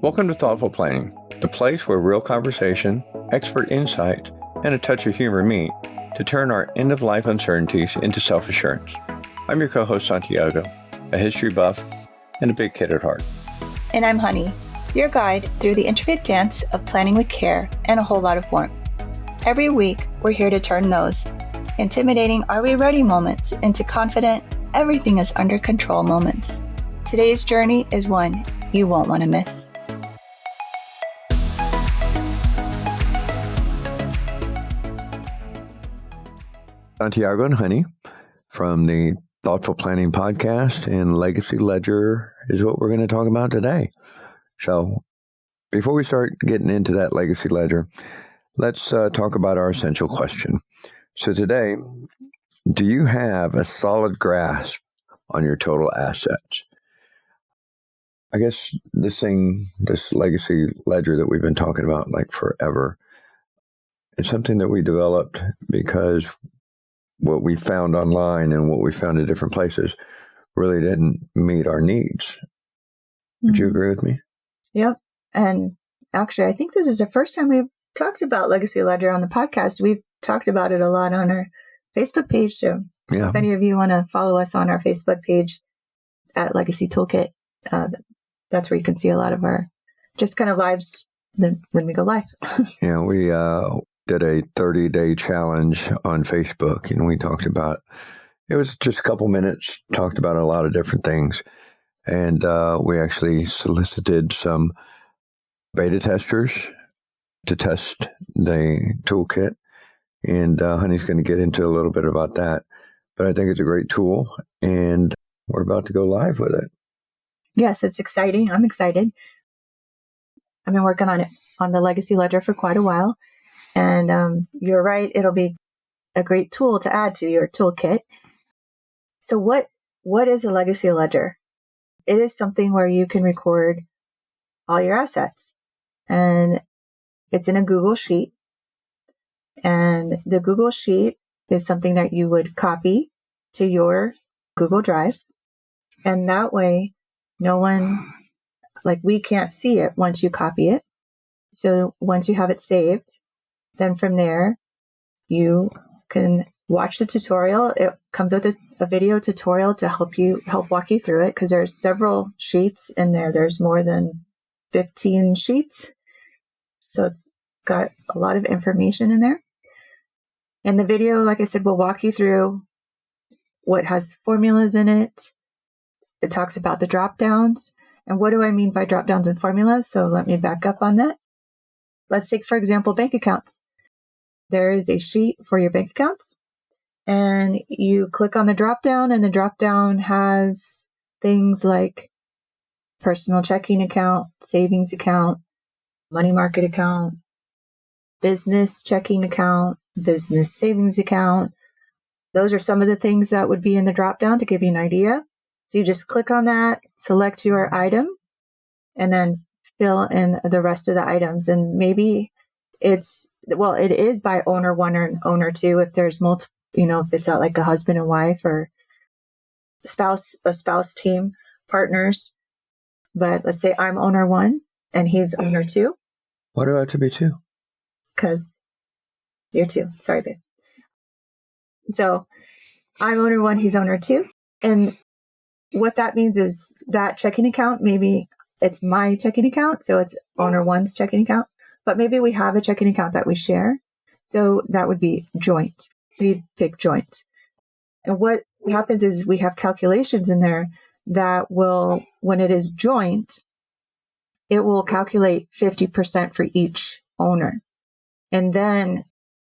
Welcome to Thoughtful Planning, the place where real conversation, expert insight, and a touch of humor meet to turn our end-of-life uncertainties into self-assurance. I'm your co-host, Santiago, a history buff and a big kid at heart. And I'm Honey, your guide through the intricate dance of planning with care and a whole lot of warmth. Every week, we're here to turn those intimidating "are we ready" moments into confident "everything is under control" moments. Today's journey is one you won't want to miss. Santiago and Honey from the Thoughtful Planning Podcast and Legacy Ledger is what we're going to talk about today. So before we start getting into that Legacy Ledger, let's talk about our essential question. So today, do you have a solid grasp on your total assets? I guess this Legacy Ledger that we've been talking about like forever, it's something that we developed because what we found online and what we found in different places really didn't meet our needs. Would you agree with me? Yep. And actually, I think this is the first time we've talked about Legacy Ledger on the podcast. We've talked about it a lot on our Facebook page. So if any of you want to follow us on our Facebook page at Legacy Toolkit, that's where you can see a lot of our just kind of lives when we go live. Yeah, we did a 30-day challenge on Facebook, and we talked about, it was just a couple minutes, talked about a lot of different things. And we actually solicited some beta testers to test the toolkit. And Honey's going to get into a little bit about that. But I think it's a great tool, and we're about to go live with it. Yes, it's exciting. I'm excited. I've been working on it on the Legacy Ledger for quite a while. And you're right, it'll be a great tool to add to your toolkit. So what is a Legacy Ledger? It is something where you can record all your assets. And it's in a Google Sheet. And the Google Sheet is something that you would copy to your Google Drive. And that way, no one, we can't see it once you copy it. So once you have it saved, then from there, you can watch the tutorial. It comes with a video tutorial to help walk you through it, because there's several sheets in there. There's more than 15 sheets. So it's got a lot of information in there. And the video, like I said, will walk you through what has formulas in it. It talks about the dropdowns. And what do I mean by dropdowns and formulas? So let me back up on that. Let's take, for example, bank accounts. There is a sheet for your bank accounts, and you click on the dropdown, and the dropdown has things like personal checking account, savings account, money market account, business checking account, business savings account. Those are some of the things that would be in the dropdown to give you an idea. So you just click on that, select your item, and then fill in the rest of the items. And maybe it is by owner one or owner two. If there's multiple, if it's like a husband and wife or a spouse team, partners. But let's say I'm owner one and he's owner two. Why do I have to be two? Because you're two. Sorry, babe. So I'm owner one, he's owner two. And what that means is that checking account, maybe it's my checking account, so it's owner one's checking account. But maybe we have a checking account that we share. So that would be joint. So you pick joint. And what happens is we have calculations in there that will, when it is joint, it will calculate 50% for each owner. And then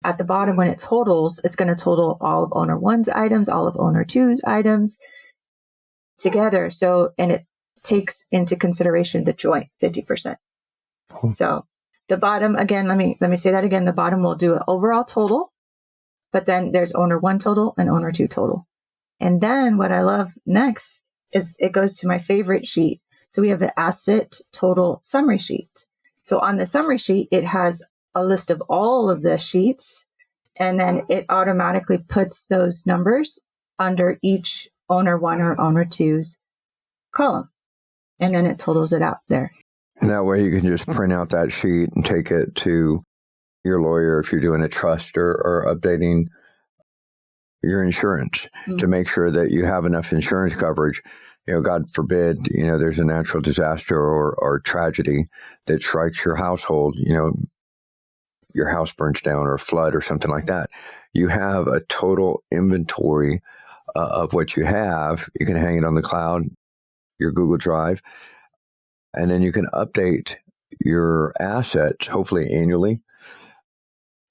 at the bottom, when it totals, it's going to total all of owner one's items, all of owner two's items together. So, and it takes into consideration the joint 50%. Cool. So the bottom, again, let me say that again. The bottom will do an overall total, but then there's owner one total and owner two total. And then what I love next is it goes to my favorite sheet. So we have the asset total summary sheet. So on the summary sheet, it has a list of all of the sheets, and then it automatically puts those numbers under each owner one or owner two's column. And then it totals it out there. And that way you can just print out that sheet and take it to your lawyer if you're doing a trust or updating your insurance to make sure that you have enough insurance coverage. God forbid, there's a natural disaster or tragedy that strikes your household, your house burns down or a flood or something like that. You have a total inventory of what you have. You can hang it on the cloud, your Google Drive, and then you can update your assets, hopefully annually.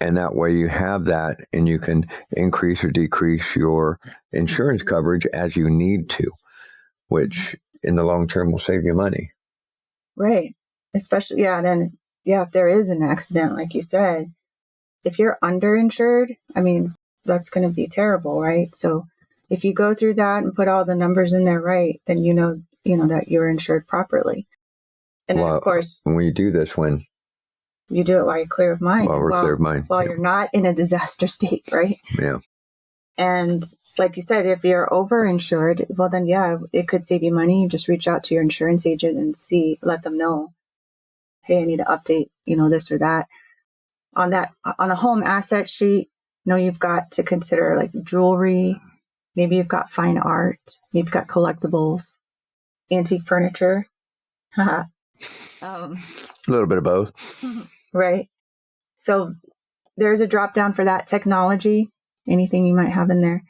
And that way you have that and you can increase or decrease your insurance coverage as you need to, which in the long term will save you money. Right. Especially, if there is an accident, like you said, if you're underinsured, that's going to be terrible, right? So if you go through that and put all the numbers in there right, then you know that you're insured properly. And then, of course, when you do this, when you do it while you're clear of mind. While we're clear of mind. While you're not in a disaster state, right? Yeah. And like you said, if you're overinsured, well then, it could save you money. You just reach out to your insurance agent and let them know, hey, I need to update, this or that. On a home asset sheet, you've got to consider like jewelry. Maybe you've got fine art. Maybe you've got collectibles, antique furniture. A little bit of both. Right. So there's a drop down for that. Technology, anything you might have in there.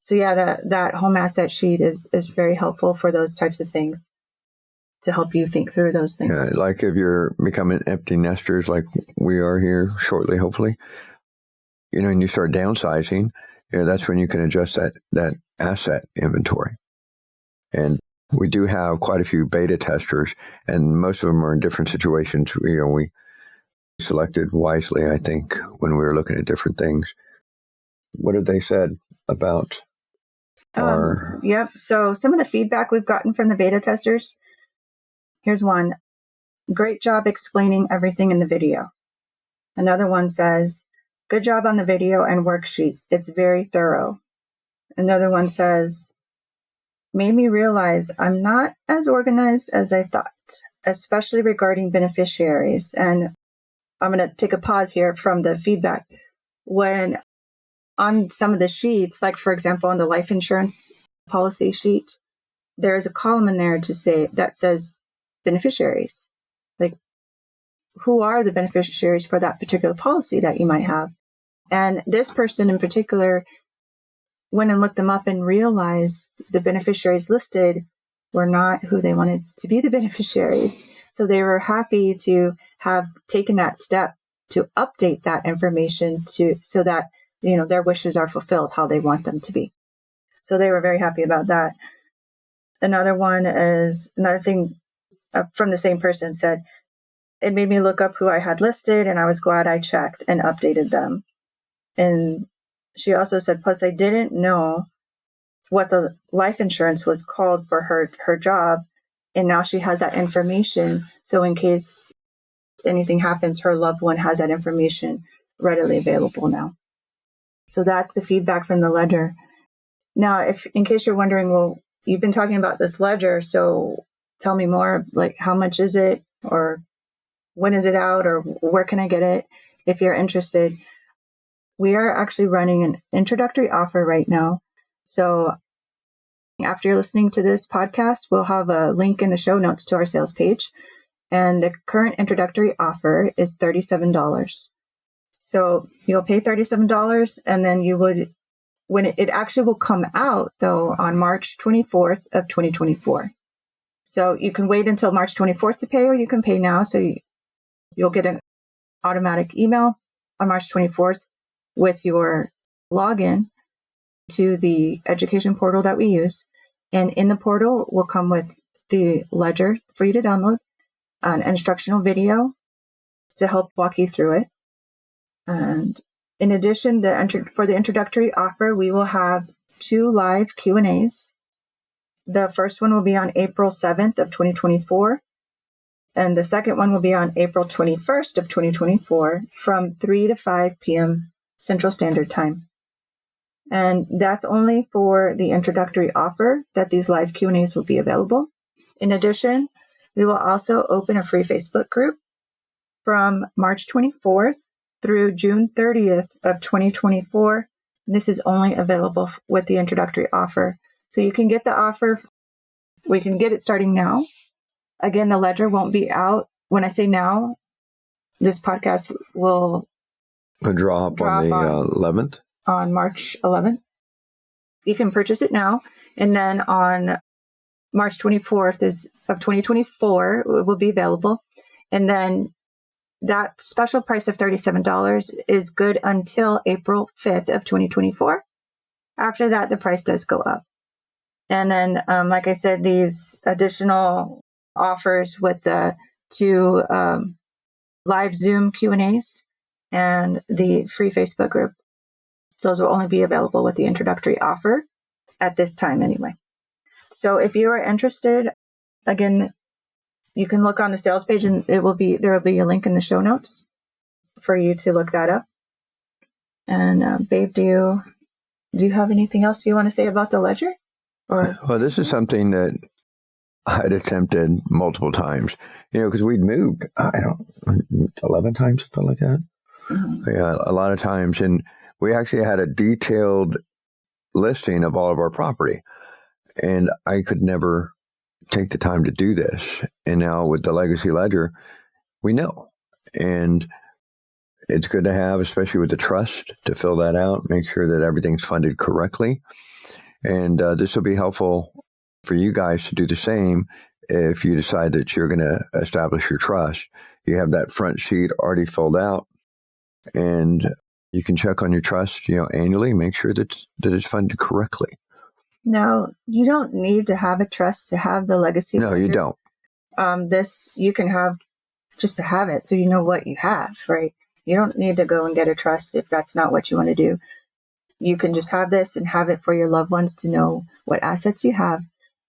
So that home asset sheet is very helpful for those types of things, to help you think through those things. Yeah, like if you're becoming empty nesters like we are here shortly, hopefully, and you start downsizing, that's when you can adjust that asset inventory. And we do have quite a few beta testers, and most of them are in different situations. We selected wisely, I think, when we were looking at different things. What have they said about our... Yep. So some of the feedback we've gotten from the beta testers, here's one. Great job explaining everything in the video. Another one says, good job on the video and worksheet. It's very thorough. Another one says, made me realize I'm not as organized as I thought, especially regarding beneficiaries. And I'm going to take a pause here from the feedback. When on some of the sheets, like for example, on the life insurance policy sheet, there is a column in there that says beneficiaries. Like, who are the beneficiaries for that particular policy that you might have? And this person in particular went and looked them up and realized the beneficiaries listed were not who they wanted to be the beneficiaries. So they were happy to have taken that step to update that information so that, their wishes are fulfilled how they want them to be. So they were very happy about that. Another thing from the same person said, it made me look up who I had listed, and I was glad I checked and updated them. And she also said, plus I didn't know what the life insurance was called for her job. And now she has that information. So in case anything happens, her loved one has that information readily available now. So that's the feedback from the ledger. Now, in case you're wondering, well, you've been talking about this ledger, so tell me more, like how much is it, or when is it out, or where can I get it if you're interested? We are actually running an introductory offer right now. So after you're listening to this podcast, we'll have a link in the show notes to our sales page. And the current introductory offer is $37. So you'll pay $37, and then you would, when it actually will come out, though, on March 24th of 2024. So you can wait until March 24th to pay, or you can pay now. So you'll get an automatic email on March 24th with your login to the education portal that we use. And in the portal will come with the ledger for you to download, an instructional video to help walk you through it. And in addition, for the introductory offer, we will have 2 live Q&As. The first one will be on April 7th of 2024. And the second one will be on April 21st of 2024 from 3 to 5 p.m. Central Standard Time. And that's only for the introductory offer that these live Q&As will be available. In addition, We will also open a free Facebook group from March 24th through June 30th of 2024. And this is only available with the introductory offer. So you can get the offer. We can get it starting now. Again, the ledger won't be out. When I say now, this podcast will drop on the 11th? On March 11th. You can purchase it now. And then on March 24th of 2024, it will be available. And then that special price of $37 is good until April 5th of 2024. After that, the price does go up. And then, like I said, these additional offers with the 2 live Zoom Q&As and the free Facebook group, those will only be available with the introductory offer at this time anyway. So if you are interested, again, you can look on the sales page and there will be a link in the show notes for you to look that up. And Babe, do you have anything else you want to say about the ledger? Or well, this is something that I had attempted multiple times, because we'd moved, 11 times, something like that. Mm-hmm. Yeah, a lot of times. And we actually had a detailed listing of all of our property. And I could never take the time to do this. And now with the Legacy Ledger, we know. And it's good to have, especially with the trust, to fill that out, make sure that everything's funded correctly. And this will be helpful for you guys to do the same if you decide that you're going to establish your trust. You have that front sheet already filled out, and you can check on your trust, annually, make sure that it's funded correctly. No, you don't need to have a trust to have the Legacy Ledger. No, you don't. This you can have just to have it, so you know what you have, right? You don't need to go and get a trust if that's not what you want to do. You can just have this and have it for your loved ones to know what assets you have.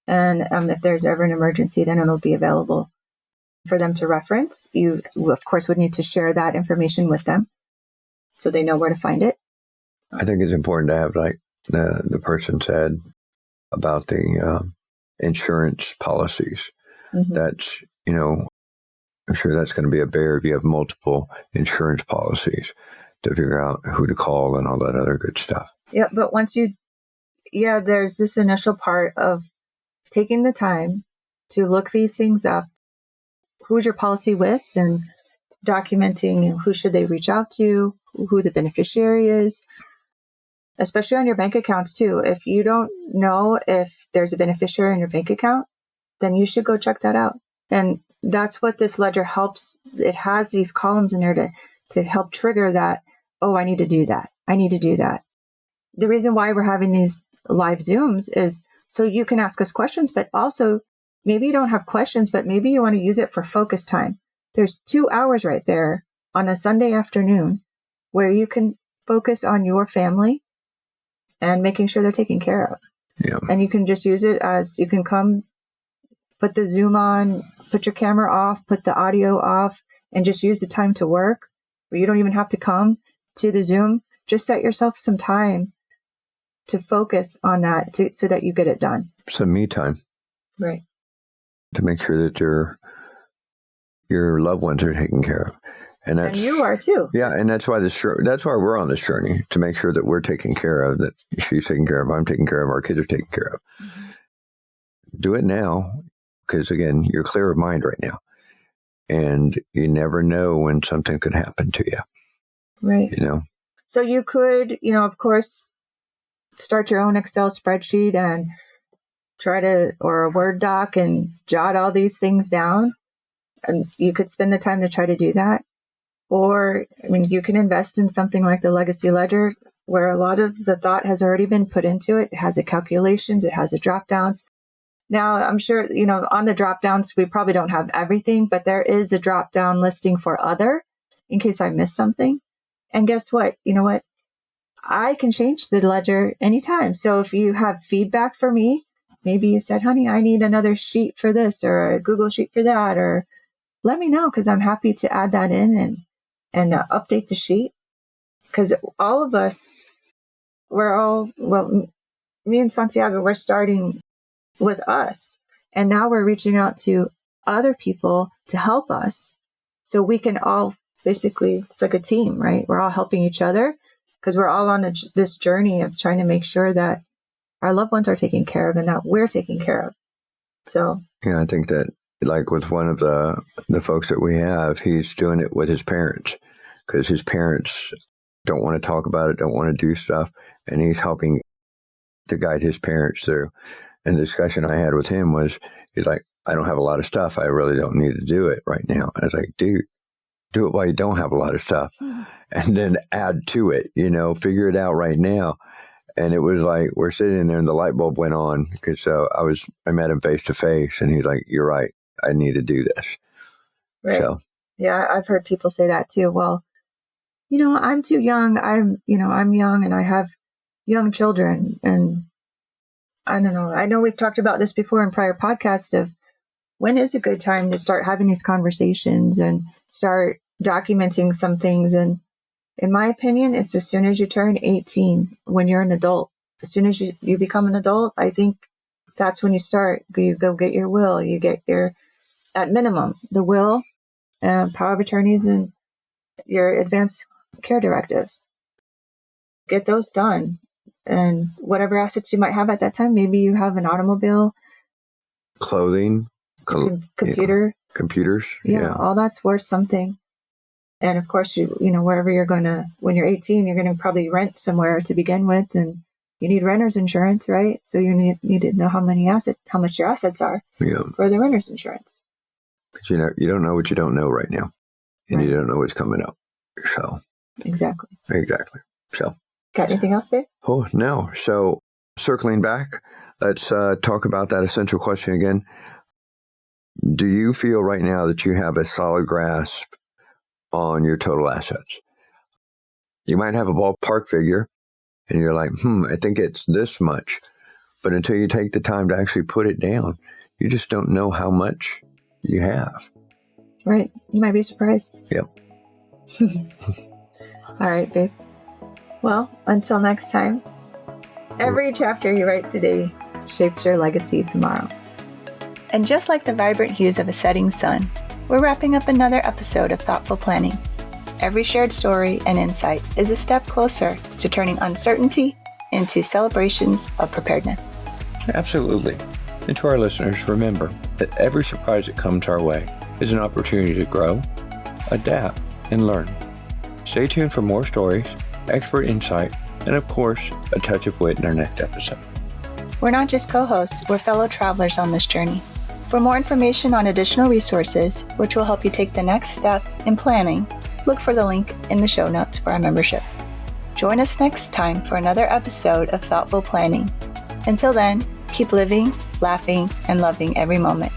And if there's ever an emergency, then it'll be available for them to reference. You, of course, would need to share that information with them so they know where to find it. I think it's important to have, like the person said, about the insurance policies. Mm-hmm. That's, I'm sure that's going to be a barrier if you have multiple insurance policies to figure out who to call and all that other good stuff. Yeah, but once there's this initial part of taking the time to look these things up. Who's your policy with, and documenting who should they reach out to, who the beneficiary is, especially on your bank accounts too. If you don't know if there's a beneficiary in your bank account, then you should go check that out. And that's what this ledger helps. It has these columns in there to help trigger that. Oh, I need to do that. I need to do that. The reason why we're having these live Zooms is so you can ask us questions, but also maybe you don't have questions, but maybe you want to use it for focus time. There's 2 hours right there on a Sunday afternoon where you can focus on your family and making sure they're taken care of. Yeah. And you can just use it as you can come, put the Zoom on, put your camera off, put the audio off, and just use the time to work. Or you don't even have to come to the Zoom. Just set yourself some time to focus on that so that you get it done. Some me time. Right. To make sure that your loved ones are taken care of. And you are too. Yeah, and that's why that's why we're on this journey, to make sure that we're taken care of, that she's taken care of, I'm taken care of, our kids are taken care of. Mm-hmm. Do it now, because again, you're clear of mind right now. And you never know when something could happen to you. Right. So you could, of course, start your own Excel spreadsheet and or a Word doc and jot all these things down. And you could spend the time to try to do that. Or, you can invest in something like the Legacy Ledger, where a lot of the thought has already been put into it. It has the calculations, it has the drop downs. Now, I'm sure, on the drop downs, we probably don't have everything, but there is a drop down listing for other in case I missed something. And guess what? You know what? I can change the ledger anytime. So if you have feedback for me, maybe you said, honey, I need another sheet for this or a Google sheet for that, or let me know, because I'm happy to add that in and update the sheet. Because all of us, me and Santiago, we're starting with us. And now we're reaching out to other people to help us so we can all basically, it's like a team, right? We're all helping each other because we're all on this journey of trying to make sure that our loved ones are taken care of and that we're taken care of. So, yeah, I think that like with one of the folks that we have, he's doing it with his parents because his parents don't want to talk about it, don't want to do stuff. And he's helping to guide his parents through. And the discussion I had with him was, he's like, I don't have a lot of stuff. I really don't need to do it right now. I was like, dude, do it while you don't have a lot of stuff and then add to it, figure it out right now. And it was like, we're sitting there and the light bulb went on because I met him face to face and he's like, you're right. I need to do this. Right. So, yeah, I've heard people say that too. Well, I'm too young. I'm young and I have young children. And I don't know. I know we've talked about this before in prior podcasts of when is a good time to start having these conversations and start documenting some things. And in my opinion, it's as soon as you turn 18, when you're an adult. As soon as you become an adult, I think that's when you start. You go get your will. You get at minimum, the will, power of attorneys, and your advanced care directives. Get those done. And whatever assets you might have at that time, maybe you have an automobile, clothing, computer, computers. Yeah, all that's worth something. And of course, wherever you're going to, when you're 18, you're going to probably rent somewhere to begin with, and you need renter's insurance, right? So you need to know how much your assets are for the renter's insurance. Because you don't know what you don't know right now, and you don't know what's coming up. So exactly. So, got anything else, babe? Oh no. So circling back, let's talk about that essential question again. Do you feel right now that you have a solid grasp on your total assets? You might have a ballpark figure and you're like, I think it's this much. But until you take the time to actually put it down, you just don't know how much you have. Right. You might be surprised. Yep. All right, babe. Well, until next time, every chapter you write today shapes your legacy tomorrow. And just like the vibrant hues of a setting sun, we're wrapping up another episode of Thoughtful Planning. Every shared story and insight is a step closer to turning uncertainty into celebrations of preparedness. Absolutely. And to our listeners, remember that every surprise that comes our way is an opportunity to grow, adapt, and learn. Stay tuned for more stories, expert insight, and of course, a touch of wit in our next episode. We're not just co-hosts, we're fellow travelers on this journey. For more information on additional resources, which will help you take the next step in planning, look for the link in the show notes for our membership. Join us next time for another episode of Thoughtful Planning. Until then, keep living, laughing, and loving every moment.